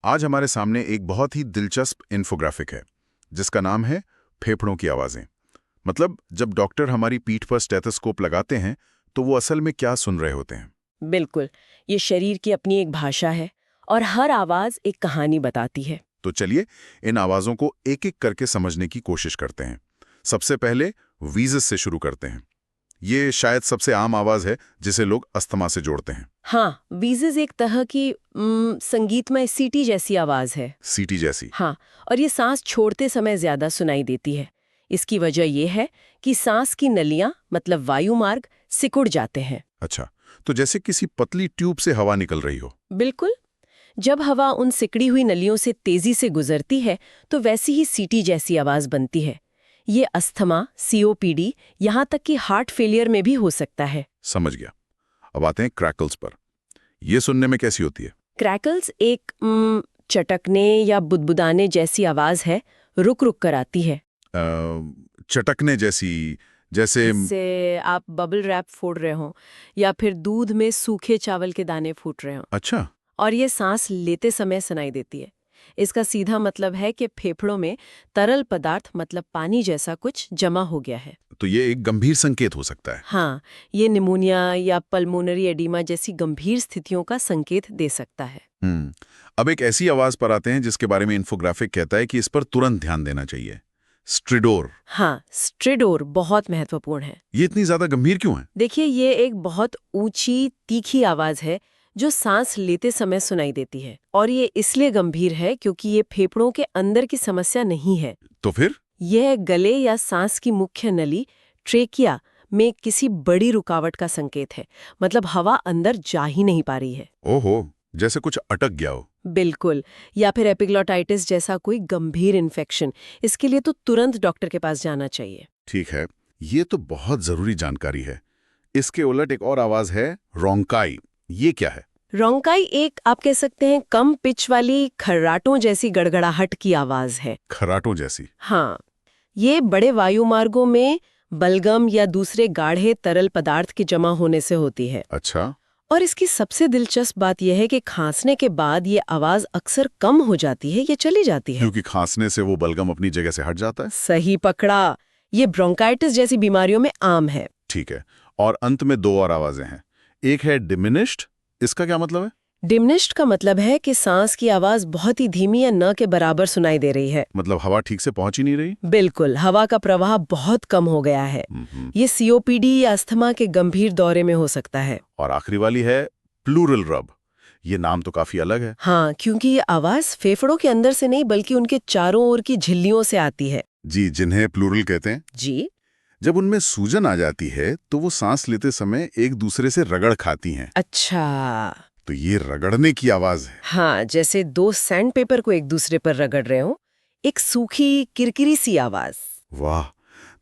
आज हमारे सामने एक बहुत ही दिलचस्प इन्फोग्राफिक है जिसका नाम है फेफड़ों की आवाजें। मतलब जब डॉक्टर हमारी पीठ पर स्टेथोस्कोप लगाते हैं तो वो असल में क्या सुन रहे होते हैं। बिल्कुल। ये शरीर की अपनी एक भाषा है और हर आवाज एक कहानी बताती है। तो चलिए इन आवाजों को एक एक करके समझने की कोशिश करते हैं। सबसे पहले व्हीजेस से शुरू करते हैं। ये शायद सबसे आम आवाज है जिसे लोग अस्थमा से जोड़ते हैं। हाँ, वीजेस एक तरह की संगीतमय सीटी जैसी आवाज है। सीटी जैसी। हाँ, और ये सांस छोड़ते समय ज्यादा सुनाई देती है। इसकी वजह यह है कि सांस की नलियां मतलब वायु मार्ग सिकुड़ जाते हैं। अच्छा, तो जैसे किसी पतली ट्यूब से हवा निकल रही हो। बिल्कुल। जब हवा उन सिकड़ी हुई नलियों से तेजी से गुजरती है तो वैसी ही सीटी जैसी आवाज बनती है। ये अस्थमा, सीओपीडी, यहाँ तक कि हार्ट फेलियर में भी हो सकता है। समझ गया। अब आते हैं क्रैकल्स पर। ये सुनने में कैसी होती है। क्रैकल्स एक चटकने या बुदबुदाने जैसी आवाज है, रुक रुक कर आती है। चटकने जैसी, जैसे इससे आप बबल रैप फोड़ रहे हो या फिर दूध में सूखे चावल के दाने फूट रहे हो। अच्छा। और ये सांस लेते समय सुनाई देती है। इसका सीधा मतलब है कि फेफड़ों में तरल पदार्थ मतलब पानी जैसा कुछ जमा हो गया है। तो ये एक गंभीर संकेत हो सकता है। हाँ, ये निमोनिया या पल्मोनरी एडिमा जैसी गंभीर स्थितियों का संकेत दे सकता है। अब एक ऐसी आवाज पर आते हैं जिसके बारे में इन्फोग्राफिक कहता है कि इस पर तुरंत ध्यान देना चाहिए। स्ट्रिडोर। हाँ, स्ट्रिडोर बहुत महत्वपूर्ण है। ये इतनी ज्यादा गंभीर क्यों है। देखिए, ये एक बहुत ऊंची तीखी आवाज है जो सांस लेते समय सुनाई देती है। और ये इसलिए गंभीर है क्योंकि ये फेफड़ों के अंदर की समस्या नहीं है। तो फिर यह गले या सांस की मुख्य नली ट्रेकिया में किसी बड़ी रुकावट का संकेत है। मतलब हवा अंदर जा ही नहीं पा रही है। ओहो, जैसे कुछ अटक गया हो। बिल्कुल। या फिर एपिग्लोटाइटिस जैसा कोई गंभीर इन्फेक्शन। इसके लिए तो तुरंत डॉक्टर के पास जाना चाहिए। ठीक है, ये तो बहुत जरूरी जानकारी है। इसके उलट एक और आवाज है, रोंकाई। ये क्या है। रोंकाई एक आप कह सकते हैं कम पिच वाली खर्राटों जैसी गड़गड़ाहट की आवाज है। खराटों जैसी। हाँ, ये बड़े वायुमार्गों में बलगम या दूसरे गाढ़े तरल पदार्थ के जमा होने से होती है। अच्छा। और इसकी सबसे दिलचस्प बात यह है कि खांसने के बाद ये आवाज अक्सर कम हो जाती है या चली जाती है। क्योंकि खांसने से वो बलगम अपनी जगह से हट जाता है। सही पकड़ा। ये ब्रोंकाइटिस जैसी बीमारियों में आम है। ठीक है, और अंत में दो और आवाजें हैं। एक है डिमिनिश्ड। इसका क्या मतलब है। डिमिनिश्ड का मतलब है कि सांस की आवाज बहुत ही धीमी या न के बराबर सुनाई दे रही है। मतलब हवा ठीक से पहुंच ही नहीं रही। बिल्कुल, हवा का प्रवाह बहुत कम हो गया है। ये सीओपीडी या अस्थमा के गंभीर दौरे में हो सकता है। और आखिरी वाली है प्लूरल रब। ये नाम तो काफी अलग है। हाँ, क्योंकि ये आवाज फेफड़ों के अंदर से नहीं बल्कि उनके चारों ओर की झिल्लियों से आती है। जी, जिन्हें प्लूरल कहते हैं। जी। जब उनमें सूजन आ जाती है तो वो सांस लेते समय एक दूसरे से रगड़ खाती हैं। अच्छा। तो ये रगड़ने की आवाज है। हाँ, जैसे दो सैंड पेपर को एक दूसरे पर रगड़ रहे हो। एक सूखी किरकिरी सी आवाज। वाह,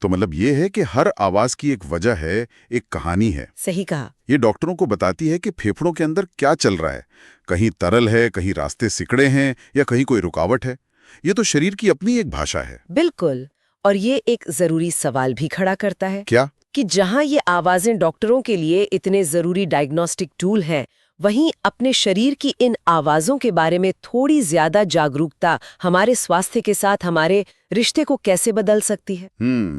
तो मतलब ये है कि हर आवाज की एक वजह है, एक कहानी है। सही कहा। ये डॉक्टरों को बताती है कि फेफड़ों के अंदर क्या चल रहा है। कहीं तरल है, कहीं रास्ते सिकड़े हैं या कहीं कोई रुकावट है। ये तो शरीर की अपनी एक भाषा है। बिल्कुल। और ये एक जरूरी सवाल भी खड़ा करता है। क्या। कि जहां ये आवाजें डॉक्टरों के लिए इतने जरूरी डायग्नोस्टिक टूल हैं, वहीं अपने शरीर की इन आवाजों के बारे में थोड़ी ज्यादा जागरूकता हमारे स्वास्थ्य के साथ हमारे रिश्ते को कैसे बदल सकती है।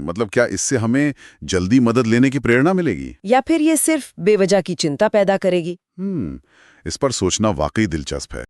मतलब क्या इससे हमें जल्दी मदद लेने की प्रेरणा मिलेगी या फिर ये सिर्फ बेवजह की चिंता पैदा करेगी। इस पर सोचना वाकई दिलचस्प है।